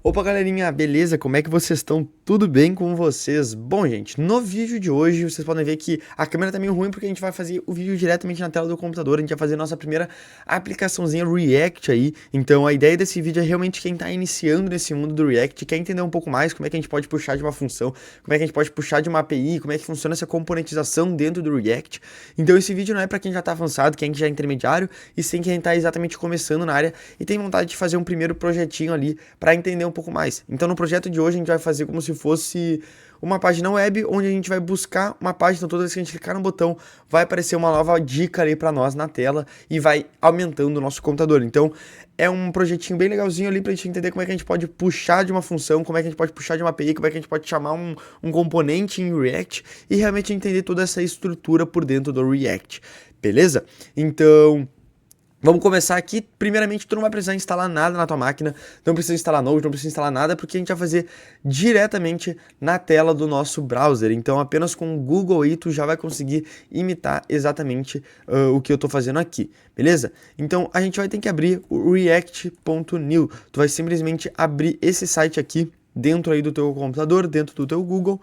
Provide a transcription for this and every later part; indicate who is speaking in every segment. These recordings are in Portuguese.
Speaker 1: Opa, galerinha, beleza? Como é que vocês estão? Tudo bem com vocês? Bom, gente, no vídeo de hoje vocês podem ver que a câmera tá meio ruim porque a gente vai fazer o vídeo diretamente na tela do computador. A gente vai fazer a nossa primeira aplicaçãozinha React aí. Então a ideia desse vídeo é realmente quem tá iniciando nesse mundo do React, quer entender um pouco mais como é que a gente pode puxar de uma função, como é que a gente pode puxar de uma API, como é que funciona essa componentização dentro do React. Então esse vídeo não é para quem já tá avançado, quem já é intermediário, e sim quem tá exatamente começando na área e tem vontade de fazer um primeiro projetinho ali para entender um pouco mais. Então no projeto de hoje a gente vai fazer como se fosse uma página web onde a gente vai buscar uma página. Então toda vez que a gente clicar no botão vai aparecer uma nova dica ali para nós na tela e vai aumentando o nosso computador. Então é um projetinho bem legalzinho ali pra gente entender como é que a gente pode puxar de uma função, como é que a gente pode puxar de uma API, como é que a gente pode chamar um componente em React e realmente entender toda essa estrutura por dentro do React, beleza? Então vamos começar aqui. Primeiramente, tu não vai precisar instalar nada na tua máquina, não precisa instalar Node, não precisa instalar nada, porque a gente vai fazer diretamente na tela do nosso browser. Então, apenas com o Google aí, tu já vai conseguir imitar exatamente o que eu tô fazendo aqui, beleza? Então, a gente vai ter que abrir o react.new. Tu vai simplesmente abrir esse site aqui, dentro aí do teu computador, dentro do teu Google.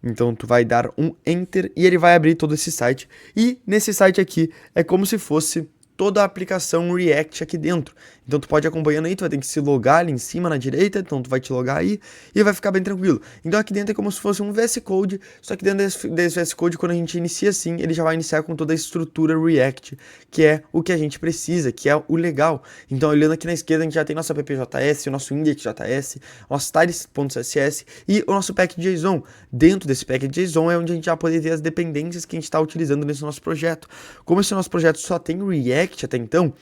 Speaker 1: Então tu vai dar um Enter e ele vai abrir todo esse site. E nesse site aqui é como se fosse toda a aplicação React aqui dentro. Então tu pode ir acompanhando aí, tu vai ter que se logar ali em cima na direita, então tu vai te logar aí e vai ficar bem tranquilo. Então aqui dentro é como se fosse um VS Code, só que dentro desse VS Code, quando a gente inicia assim, ele já vai iniciar com toda a estrutura React, que é o que a gente precisa, que é o legal. Então olhando aqui na esquerda, a gente já tem nosso app.js, o nosso index.js, nosso styles.css e o nosso package.json. Dentro desse package.json é onde a gente vai poder ver as dependências que a gente está utilizando nesse nosso projeto. Como esse nosso projeto só tem React até então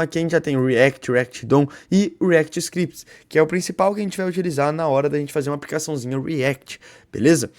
Speaker 1: aqui a gente já tem React, React DOM e React Scripts, que é o principal que a gente vai utilizar na hora da gente fazer uma aplicaçãozinha React, beleza?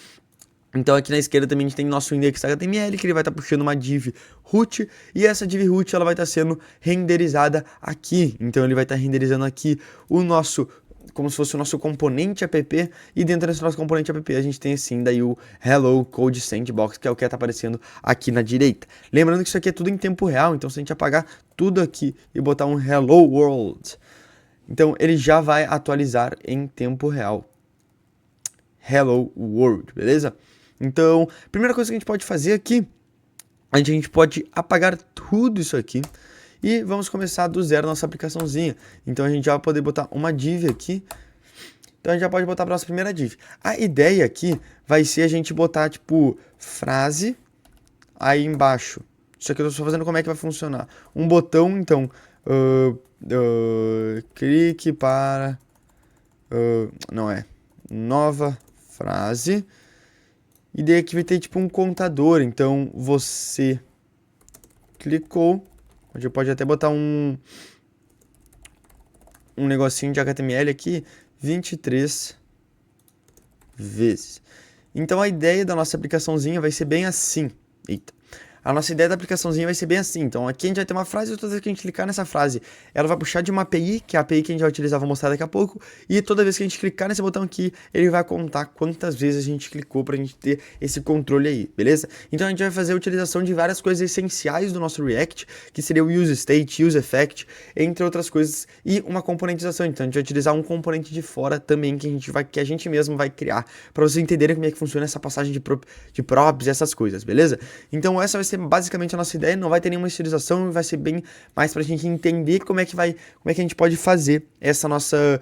Speaker 1: Então aqui na esquerda também a gente tem nosso index.html, que ele vai estar puxando uma div root, e essa div root ela vai estar sendo renderizada aqui. Então ele vai estar renderizando aqui o nosso, como se fosse o nosso componente app, e dentro desse nosso componente app a gente tem assim daí o Hello Code Sandbox, que é o que está aparecendo aqui na direita. Lembrando que isso aqui é tudo em tempo real, então se a gente apagar tudo aqui e botar um Hello World, então ele já vai atualizar em tempo real. Hello World, beleza? Então, primeira coisa que a gente pode fazer aqui, a gente pode apagar tudo isso aqui e vamos começar do zero nossa aplicaçãozinha. Então a gente já vai poder botar uma div aqui. Então a gente já pode botar para nossa primeira div. A ideia aqui vai ser a gente botar tipo frase aí embaixo. Isso aqui eu tô só fazendo como é que vai funcionar. Um botão, então, clique para, não é, nova frase. E daí aqui vai ter tipo um contador. Então você clicou. A gente pode até botar um negocinho de HTML aqui 23 vezes. Então a ideia da nossa aplicaçãozinha vai ser bem assim. Eita. A nossa ideia da aplicaçãozinha vai ser bem assim. Então aqui a gente vai ter uma frase e toda vez que a gente clicar nessa frase, ela vai puxar de uma API, que é a API que a gente vai utilizar, vou mostrar daqui a pouco. E toda vez que a gente clicar nesse botão aqui, ele vai contar quantas vezes a gente clicou pra gente ter esse controle aí, beleza? Então a gente vai fazer a utilização de várias coisas essenciais do nosso React, que seria o UseState, UseEffect, entre outras coisas, e uma componentização. Então a gente vai utilizar um componente de fora também que a gente mesmo vai criar, para vocês entenderem como é que funciona essa passagem de props e essas coisas, beleza? Então essa vai ser basicamente a nossa ideia, não vai ter nenhuma estilização, vai ser bem mais pra gente entender como é que a gente pode fazer essa nossa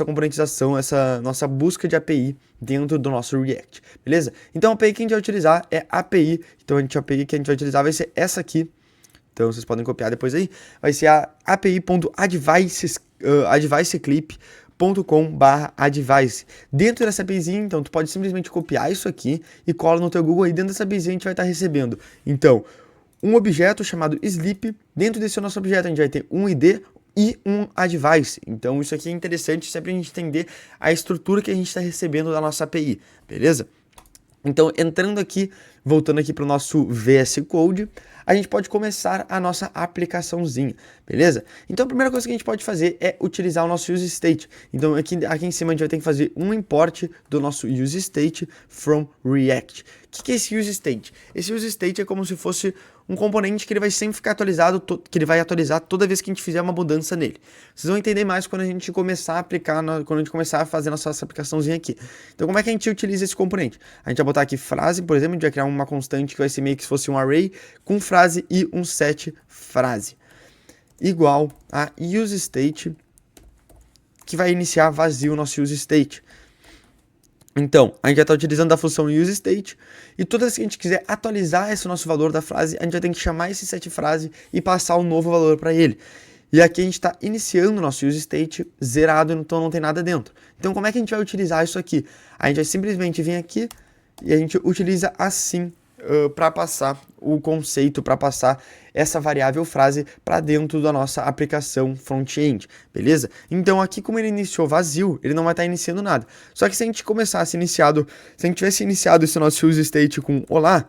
Speaker 1: componentização, essa nossa busca de API dentro do nosso React, beleza? Então a API que a gente vai utilizar é a API, então a API que a gente vai utilizar vai ser essa aqui, então vocês podem copiar depois aí, vai ser a api.adviceclip.com/advice. Dentro dessa APIzinha, então, tu pode simplesmente copiar isso aqui e cola no teu Google aí. Dentro dessa APIzinha a gente vai estar recebendo, então, um objeto chamado sleep. Dentro desse nosso objeto a gente vai ter um ID e um advice. Então isso aqui é interessante sempre a gente entender a estrutura que a gente está recebendo da nossa API, beleza? Então, entrando aqui, voltando aqui para o nosso VS Code, a gente pode começar a nossa aplicaçãozinha, beleza? Então, a primeira coisa que a gente pode fazer é utilizar o nosso useState. Então, aqui em cima a gente vai ter que fazer um import do nosso useState from React. O que é esse useState? Esse useState é como se fosse um componente que ele vai sempre ficar atualizado, que ele vai atualizar toda vez que a gente fizer uma mudança nele. Vocês vão entender mais quando a gente começar a aplicar, quando a gente começar a fazer nossa aplicaçãozinha aqui. Então, como é que a gente utiliza esse componente? A gente vai botar aqui frase, por exemplo, a gente vai criar uma constante que vai ser meio que se fosse um array com frase e um set frase. Igual a useState, que vai iniciar vazio o nosso useState. Então, a gente vai estar utilizando a função useState, e toda vez que a gente quiser atualizar esse nosso valor da frase, a gente vai ter que chamar esse set frase e passar um novo valor para ele. E aqui a gente está iniciando o nosso useState zerado, então não tem nada dentro. Então, como é que a gente vai utilizar isso aqui? A gente vai simplesmente vir aqui e a gente utiliza assim para passar o conceito, para passar essa variável frase para dentro da nossa aplicação front-end, beleza? Então aqui, como ele iniciou vazio, ele não vai estar iniciando nada. Só que se a gente começasse iniciado, se a gente tivesse iniciado esse nosso useState com olá,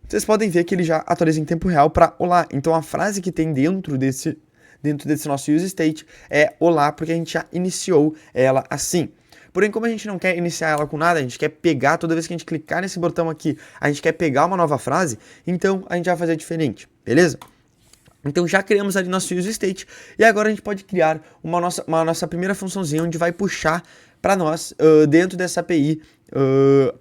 Speaker 1: vocês podem ver que ele já atualiza em tempo real para olá. Então a frase que tem dentro desse nosso useState é olá, porque a gente já iniciou ela assim. Porém, como a gente não quer iniciar ela com nada, a gente quer pegar, toda vez que a gente clicar nesse botão aqui, a gente quer pegar uma nova frase, então a gente vai fazer diferente, beleza? Então já criamos ali nosso useState, e agora a gente pode criar uma nossa primeira funçãozinha, onde vai puxar para nós, dentro dessa API,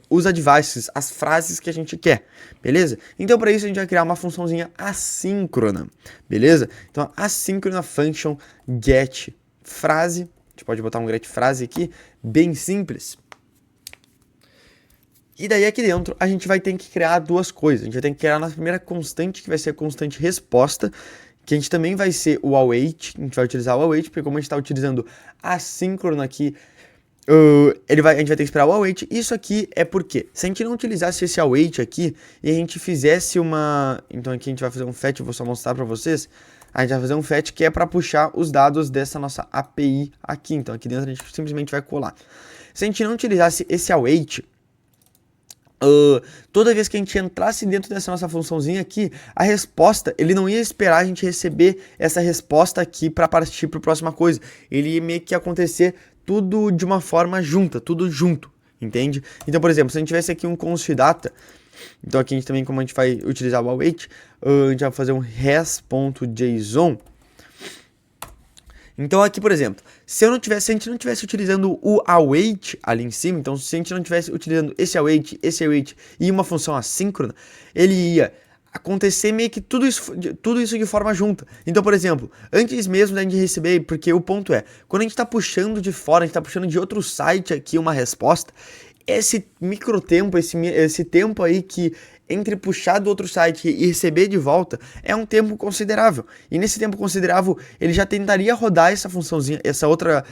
Speaker 1: os advices, as frases que a gente quer, beleza? Então para isso a gente vai criar uma funçãozinha assíncrona, beleza? Então assíncrona function get frase. A gente pode botar um get frase aqui, bem simples. E daí aqui dentro a gente vai ter que criar duas coisas. A gente vai ter que criar a nossa primeira constante, que vai ser a constante resposta, que a gente também vai ser o await. A gente vai utilizar o await, porque como a gente está utilizando assíncrono aqui, a gente vai ter que esperar o await. Isso aqui é porque, se a gente não utilizasse esse await aqui, e a gente fizesse uma... Então aqui a gente vai fazer um fetch, eu vou só mostrar para vocês. A gente vai fazer um fetch que é para puxar os dados dessa nossa API aqui. Então aqui dentro a gente simplesmente vai colar. Se a gente não utilizasse esse await, toda vez que a gente entrasse dentro dessa nossa funçãozinha aqui, a resposta, ele não ia esperar a gente receber essa resposta aqui para partir para a próxima coisa. Ele ia meio que acontecer tudo de uma forma junta, tudo junto, entende? Então, por exemplo, se a gente tivesse aqui um const data, então aqui a gente também, como a gente vai utilizar o await, a gente vai fazer um res.json. Então aqui, por exemplo, se a gente não tivesse utilizando o await ali em cima, então se a gente não tivesse utilizando esse await e uma função assíncrona, ele ia acontecer meio que tudo isso de forma junta. Então, por exemplo, antes mesmo da gente receber, porque o ponto é, quando a gente está puxando de fora, a gente está puxando de outro site aqui uma resposta, esse microtempo, esse tempo aí que entre puxar do outro site e receber de volta é um tempo considerável. E nesse tempo considerável, ele já tentaria rodar essa funçãozinha, essa outra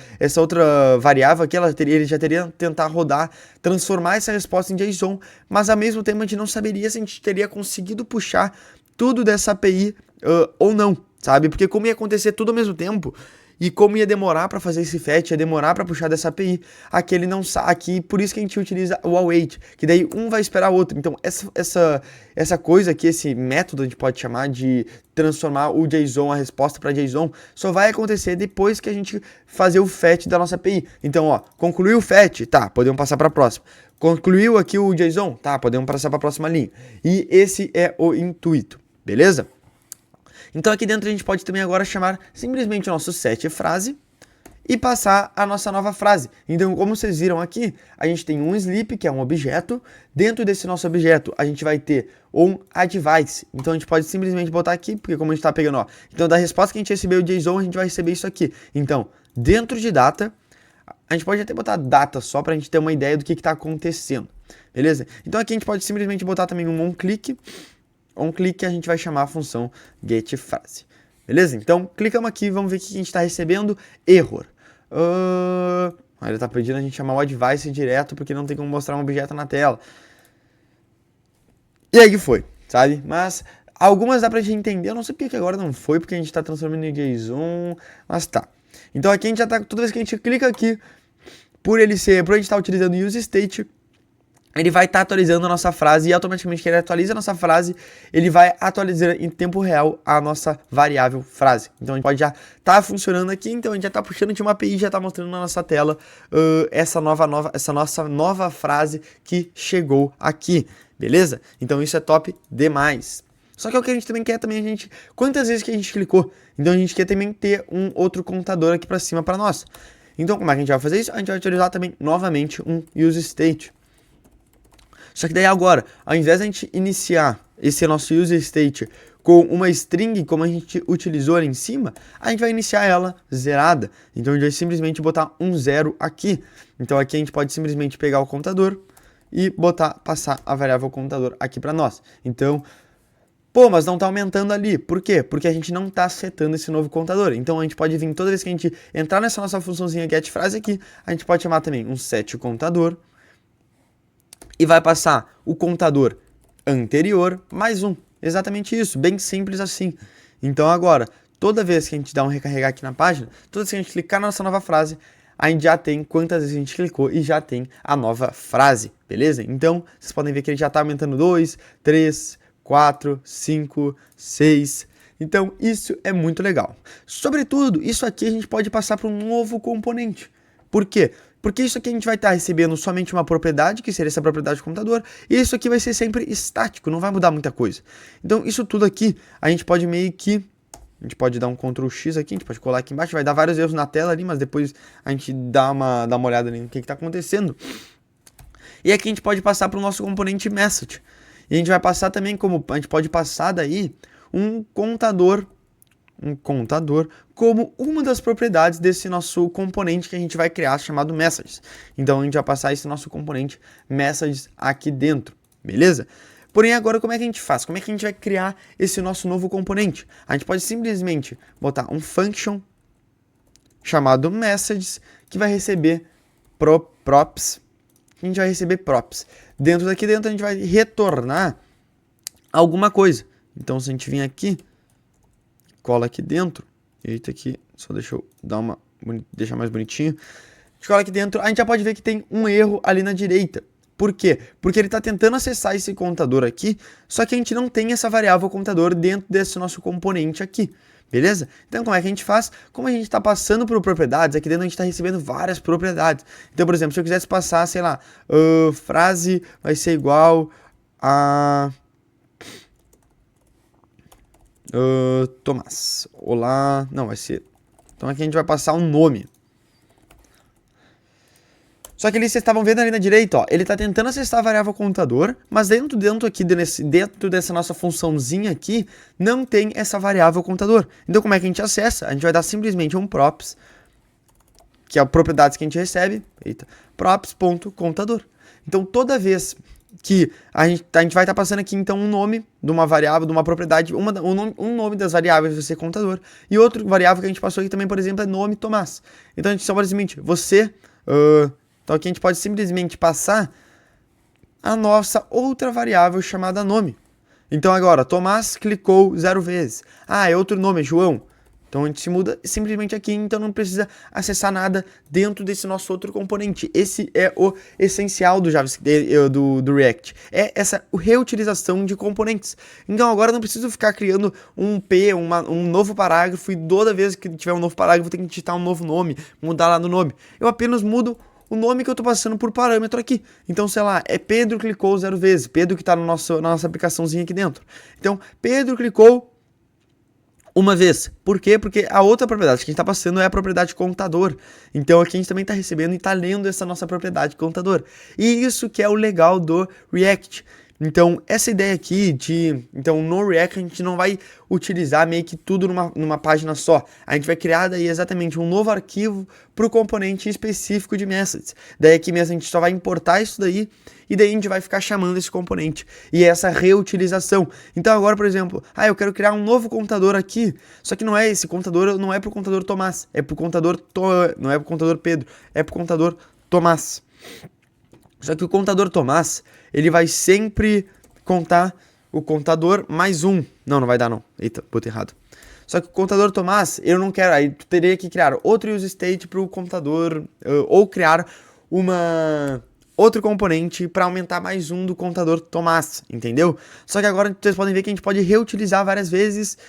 Speaker 1: variável aqui, ele já teria tentar rodar, transformar essa resposta em JSON, mas ao mesmo tempo a gente não saberia se a gente teria conseguido puxar tudo dessa API ou não, sabe? Porque como ia acontecer tudo ao mesmo tempo, e como ia demorar para fazer esse fetch, ia demorar para puxar dessa API, aqui por isso que a gente utiliza o await, que daí um vai esperar o outro. Então essa coisa aqui, esse método a gente pode chamar de transformar o JSON, a resposta para JSON, só vai acontecer depois que a gente fazer o fetch da nossa API. Então, ó, concluiu o fetch, tá, podemos passar para a próxima. Concluiu aqui o JSON, tá, podemos passar para a próxima linha. E esse é o intuito, beleza? Então aqui dentro a gente pode também agora chamar simplesmente o nosso set frase e passar a nossa nova frase. Então, como vocês viram aqui, a gente tem um sleep, que é um objeto. Dentro desse nosso objeto, a gente vai ter um advice. Então, a gente pode simplesmente botar aqui, porque como a gente está pegando, ó, então da resposta que a gente recebeu de JSON, a gente vai receber isso aqui. Então, dentro de data, a gente pode até botar data só para a gente ter uma ideia do que está acontecendo, beleza? Então, aqui a gente pode simplesmente botar também um onClick. OnClick, a gente vai chamar a função getFrase. Beleza? Então, clicamos aqui, vamos ver o que a gente está recebendo. Error. Ele está pedindo a gente chamar o advice direto, porque não tem como mostrar um objeto na tela. E aí foi, sabe? Mas algumas dá pra gente entender. Eu não sei porque que agora não foi, porque a gente está transformando em JSON, mas tá. Então aqui a gente já tá, toda vez que a gente clica aqui, por a gente estar utilizando o useState, ele vai estar atualizando a nossa frase, e automaticamente que ele atualiza a nossa frase, ele vai atualizar em tempo real a nossa variável frase. Então a gente pode já estar funcionando aqui, então a gente já está puxando de uma API e já está mostrando na nossa tela essa nossa nova frase que chegou aqui, beleza? Então isso é top demais. Só que é o que a gente também quer também, quantas vezes que a gente clicou. Então a gente quer também ter um outro contador aqui para cima para nós. Então como é que a gente vai fazer isso? A gente vai utilizar também novamente um useState. Só que daí agora, ao invés de a gente iniciar esse nosso useState com uma string, como a gente utilizou ali em cima, a gente vai iniciar ela zerada. Então a gente vai simplesmente botar um 0 aqui. Então aqui a gente pode simplesmente pegar o contador e passar a variável contador aqui para nós. Então, pô, mas não está aumentando ali. Por quê? Porque a gente não está setando esse novo contador. Então a gente pode vir, toda vez que a gente entrar nessa nossa funçãozinha getFrase aqui, a gente pode chamar também um setContador e vai passar o contador anterior mais um. Exatamente isso, bem simples assim. Então agora, toda vez que a gente dá um recarregar aqui na página, toda vez que a gente clicar na nossa nova frase, a gente já tem quantas vezes a gente clicou e já tem a nova frase, beleza? Então, vocês podem ver que ele já está aumentando 2, 3, 4, 5, 6. Então, isso é muito legal. Sobretudo, isso aqui a gente pode passar para um novo componente. Por quê? Porque isso aqui a gente vai estar recebendo somente uma propriedade, que seria essa propriedade do computador, e isso aqui vai ser sempre estático, não vai mudar muita coisa. Então, isso tudo aqui, a gente pode meio que... A gente pode dar um Ctrl X aqui, a gente pode colar aqui embaixo, vai dar vários erros na tela ali, mas depois a gente dá uma olhada ali no que está acontecendo. E aqui a gente pode passar para o nosso componente message. E a gente vai passar também como... A gente pode passar daí um contador como uma das propriedades desse nosso componente que a gente vai criar chamado messages. Então a gente vai passar esse nosso componente messages aqui dentro, beleza? Porém agora como é que a gente faz? Como é que a gente vai criar esse nosso novo componente? A gente pode simplesmente botar um function chamado messages que vai receber props. A gente vai receber props. Daqui dentro a gente vai retornar alguma coisa. Então se a gente vir aqui, cola aqui dentro, eita aqui, só deixa eu deixar mais bonitinho, a gente cola aqui dentro, a gente já pode ver que tem um erro ali na direita. Por quê? Porque ele está tentando acessar esse contador aqui, só que a gente não tem essa variável contador dentro desse nosso componente aqui, beleza? Então como é que a gente faz? Como a gente está passando por propriedades, aqui dentro a gente está recebendo várias propriedades. Então, por exemplo, se eu quisesse passar, sei lá, frase vai ser igual a... Tomás. Olá. Não, vai ser. Então aqui a gente vai passar um nome. Só que ali vocês estavam vendo ali na direita, ó. Ele está tentando acessar a variável contador, mas dentro dessa nossa funçãozinha aqui, não tem essa variável contador. Então como é que a gente acessa? A gente vai dar simplesmente um props, que é a propriedade que a gente recebe. Eita. Props.contador. Então toda vez que a gente vai estar passando aqui então um nome de uma variável, de uma propriedade, um nome das variáveis vai ser contador, e outro variável que a gente passou aqui também, por exemplo, é nome Tomás. Então a gente só simplesmente, então aqui a gente pode simplesmente passar a nossa outra variável chamada nome. Então agora, Tomás clicou 0 vezes. Ah, é outro nome, é João. Então a gente se muda simplesmente aqui, então não precisa acessar nada dentro desse nosso outro componente. Esse é o essencial do JavaScript, do React. É essa reutilização de componentes. Então agora eu não preciso ficar criando um novo parágrafo, e toda vez que tiver um novo parágrafo eu tenho que digitar um novo nome, mudar lá no nome. Eu apenas mudo o nome que eu estou passando por parâmetro aqui. Então, sei lá, é Pedro clicou 0 vezes. Pedro que está na nossa aplicaçãozinha aqui dentro. Então, Pedro clicou uma vez. Por quê? Porque a outra propriedade que a gente está passando é a propriedade contador. Então aqui a gente também está recebendo e está lendo essa nossa propriedade contador. E isso que é o legal do React. Então essa ideia aqui então no React a gente não vai utilizar meio que tudo numa página só. A gente vai criar daí exatamente um novo arquivo para o componente específico de messages. Daí aqui mesmo a gente só vai importar isso daí, e daí a gente vai ficar chamando esse componente. E essa reutilização. Então agora, por exemplo, eu quero criar um novo contador aqui, só que não é esse contador, não é para o contador Tomás, é para o contador não é para o contador Pedro, é para o contador Tomás. Só que o contador Tomás, ele vai sempre contar o contador mais um. Não vai dar não. Eita, botei errado. Só que o contador Tomás, eu não quero. Aí tu teria que criar outro useState para o contador, ou criar outro componente para aumentar mais um do contador Tomás, entendeu? Só que agora vocês podem ver que a gente pode reutilizar várias vezes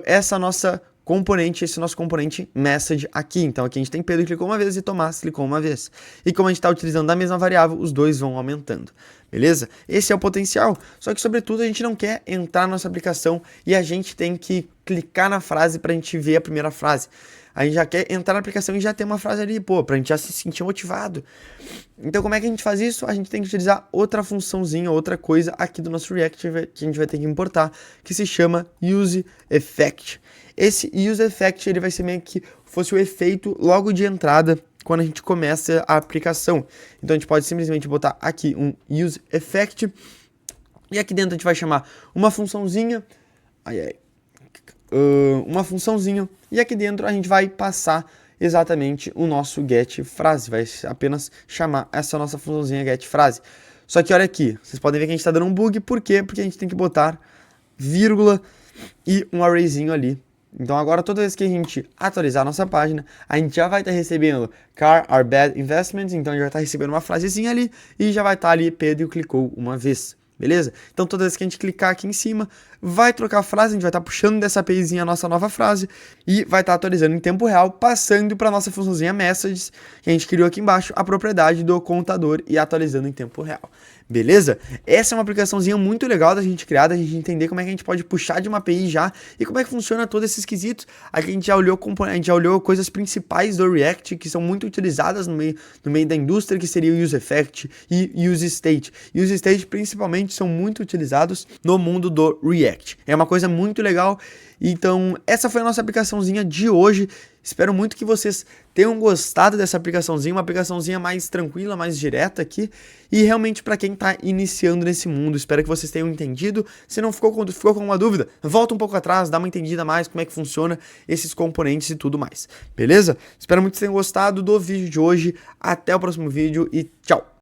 Speaker 1: essa nossa componente, esse nosso componente message aqui. Então aqui a gente tem Pedro clicou uma vez e Tomás clicou uma vez. E como a gente está utilizando a mesma variável, os dois vão aumentando. Beleza? Esse é o potencial. Só que, sobretudo, a gente não quer entrar na nossa aplicação e a gente tem que clicar na frase para a gente ver a primeira frase. A gente já quer entrar na aplicação e já ter uma frase ali, pô, pra gente já se sentir motivado. Então, como é que a gente faz isso? A gente tem que utilizar outra funçãozinha, outra coisa aqui do nosso React que a gente vai ter que importar, que se chama useEffect. Esse useEffect, ele vai ser meio que fosse o efeito logo de entrada quando a gente começa a aplicação. Então, a gente pode simplesmente botar aqui um useEffect e aqui dentro a gente vai chamar uma funçãozinha, uma funçãozinha, e aqui dentro a gente vai passar exatamente o nosso getFrase, vai apenas chamar essa nossa funçãozinha getFrase. Só que olha aqui, vocês podem ver que a gente está dando um bug, por quê? Porque a gente tem que botar vírgula e um arrayzinho ali. Então agora toda vez que a gente atualizar a nossa página, a gente já vai estar recebendo car are bad investments, então a gente vai estar recebendo uma frasezinha ali e já vai estar ali Pedro clicou uma vez. Beleza? Então toda vez que a gente clicar aqui em cima, vai trocar a frase, a gente vai estar puxando dessa APIzinha a nossa nova frase e vai estar atualizando em tempo real, passando para a nossa funçãozinha messages, que a gente criou aqui embaixo, a propriedade do contador e atualizando em tempo real. Beleza? Essa é uma aplicaçãozinha muito legal da gente criar, da gente entender como é que a gente pode puxar de uma API já e como é que funciona todos esses quesitos. Aqui a gente já olhou coisas principais do React que são muito utilizadas no meio da indústria, que seria o useEffect e useState. UseState principalmente são muito utilizados no mundo do React. É uma coisa muito legal. Então, essa foi a nossa aplicaçãozinha de hoje. Espero muito que vocês tenham gostado dessa aplicaçãozinha, uma aplicaçãozinha mais tranquila, mais direta aqui. E realmente para quem está iniciando nesse mundo, espero que vocês tenham entendido. Se não ficou com uma dúvida, volta um pouco atrás, dá uma entendida mais como é que funciona esses componentes e tudo mais. Beleza? Espero muito que vocês tenham gostado do vídeo de hoje. Até o próximo vídeo e tchau!